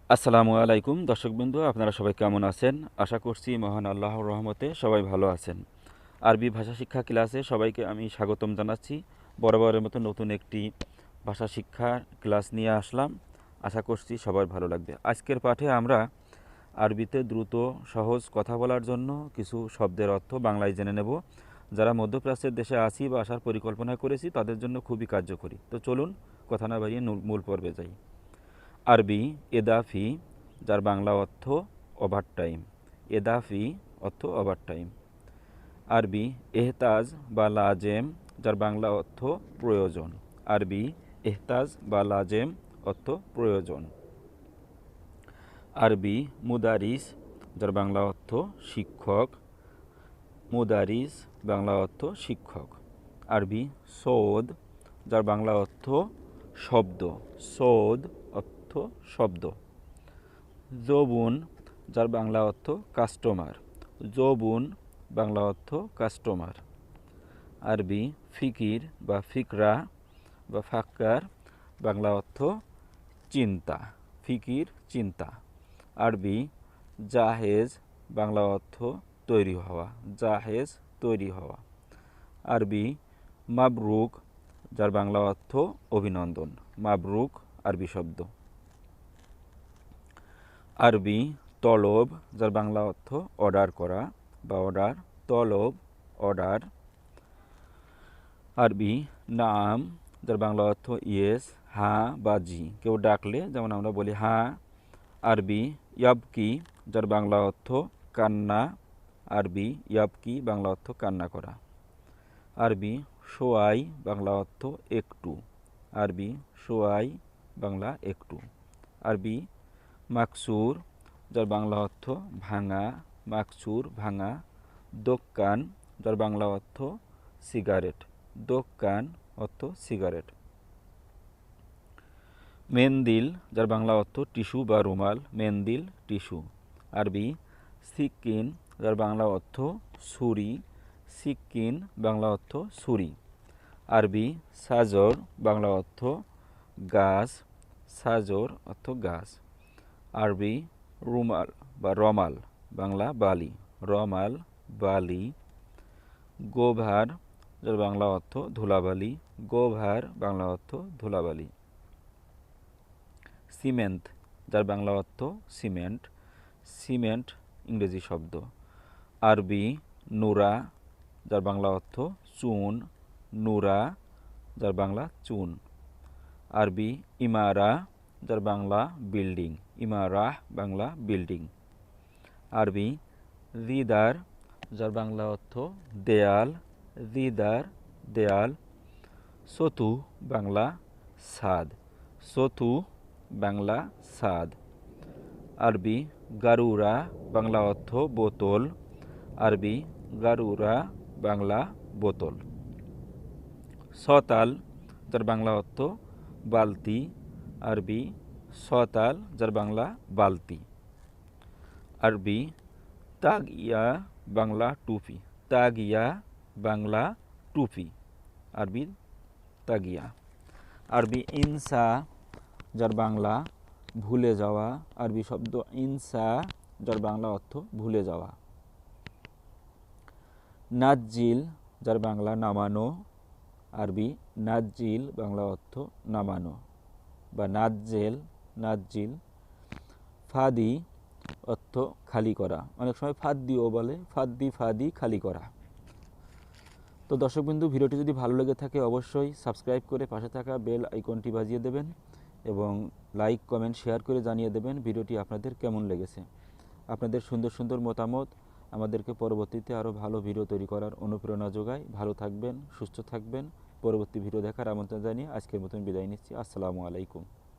আসসালামু আলাইকুম দর্শকবৃন্দ, আপনারা সবাই কেমন আছেন? আশা করছি মহান আল্লাহর রহমতে সবাই ভালো আছেন। আরবি ভাষা শিক্ষা ক্লাসে সবাইকে আমি স্বাগতম জানাচ্ছি। বরাবরের মতো নতুন একটি ভাষা শিক্ষা ক্লাস নিয়ে আসলাম। আশা করছি সবার ভালো লাগবে। আজকের পাঠে আমরা আরবিতে দ্রুত সহজ কথা বলার জন্য কিছু শব্দের অর্থ বাংলায় জেনে নেব। যারা মধ্যপ্রাচ্যের দেশে আছি বা আসার পরিকল্পনা করেছি তাদের জন্য খুবই কার্যকরী। তো চলুন কথা না বাড়িয়ে মূল পর্বে যাই। আরবি এদাফি, যার বাংলা অর্থ ওভারটাইম। এদাফি অর্থ ওভারটাইম। আরবি এহতাজ বা লাজেম, যার বাংলা অর্থ প্রয়োজন। আরবি এহতাজ বা লাজেম অর্থ প্রয়োজন। আরবি মুদারিস, যার বাংলা অর্থ শিক্ষক। মুদারিস বাংলা অর্থ শিক্ষক। আরবি সৌদ, যার বাংলা অর্থ শব্দ। সৌদ অর্থ শব্দ। জবুন, যার বাংলা অর্থ কাস্টমার। জবুন বাংলা অর্থ কাস্টমার। আরবি ফিকির বা ফিকরা বা ফাক্কার, বাংলা অর্থ চিন্তা। ফিকির চিন্তা। আরবি জাহেজ, বাংলা অর্থ তৈরি হওয়া। জাহেজ তৈরি হওয়া। আরবি মাবরুক, যার বাংলা অর্থ অভিনন্দন। মাবরুক আরবি শব্দ। আরবি তলব, যার বাংলা অর্থ অর্ডার করা বা অর্ডার। তলব অর্ডার। আরবি নাম, যার বাংলা অর্থ ইয়েস, হ্যাঁ বা জি। কেউ ডাকলে যেমন আমরা বলি হ্যাঁ। আরবি ইয়াবকি, যার বাংলা অর্থ কান্না। আরবি ইয়াবকি বাংলা অর্থ কান্না করা। আরবি সোয়াই, বাংলা অর্থ একটু। আরবি সোয়াই বাংলা একটু। আরবি মাকসুর, যার বাংলা অর্থ ভাঙা। মাকসুর ভাঙা। দোকান, যার বাংলা অর্থ সিগারেট। দোকান অর্থ সিগারেট। মেন্দিল, যার বাংলা অর্থ টিস্যু বা রুমাল। মেন্দিল টিস্যু। আরবি সিকিন, যার বাংলা অর্থ ছুরি। সিকিন বাংলা অর্থ ছুরি। আরবি সাজর, বাংলা অর্থ গাছ। সাজর অর্থ গাছ। আরবি রুমাল বা রমাল, বাংলা বালি। রমাল বালি। গোভার, যার বাংলা অর্থ ধুলাবালি। গোভার বাংলা অর্থ ধুলাবালি। সিমেন্ট, যার বাংলা অর্থ সিমেন্ট। সিমেন্ট ইংরেজি শব্দ। আরবি নুরা, যার বাংলা অর্থ চুন। নুরা, যার বাংলা চুন। আরবি ইমারা, যার বাংলা বিল্ডিং। ইমারাহ বাংলা বিল্ডিং। আরবি জিদার, যার বাংলা অর্থ দেয়াল। জিদার দেয়াল। সতু বাংলা ছাদ। সতু বাংলা ছাদ। আরবি গারুরা, বাংলা অর্থ বোতল। আরবি গারুরা বাংলা বোতল। সতাল, যার বাংলা অর্থ বালতি। আরবি সতাল, যার বাংলা বালতি। আরবি তাগিয়া, বাংলা টুপি। তাগিয়া বাংলা টুপি। আরবি তাগিয়া। আরবি ইনসা, যার বাংলা ভুলে যাওয়া। আরবি শব্দ ইনসা, যার বাংলা অর্থ ভুলে যাওয়া। নাজ্জিল, যার বাংলা নামানো। আরবি নাজ্জিল বাংলা অর্থ নামানো বা নাজ্জেল। নাজ্জিল। ফাদি অর্থ খালি করা। অনেক সময় ফাদ্দিও বলে। ফাদ্দি ফাদি খালি করা। তো দর্শকবৃন্দু, ভিডিওটি যদি ভালো লেগে থাকে অবশ্যই সাবস্ক্রাইব করে পাশে থাকা বেল আইকনটি বাজিয়ে দেবেন এবং লাইক কমেন্ট শেয়ার করে জানিয়ে দেবেন ভিডিওটি আপনাদের কেমন লেগেছে। আপনাদের সুন্দর সুন্দর মতামত আমাদেরকে পরবর্তীতে আরও ভালো ভিডিও তৈরি করার অনুপ্রেরণা যোগায়। ভালো থাকবেন, সুস্থ থাকবেন। পরবর্তী ভিডিও দেখার আমন্ত্রণ জানিয়ে আজকের মতন বিদায় নিচ্ছি। আসসালামু আলাইকুম।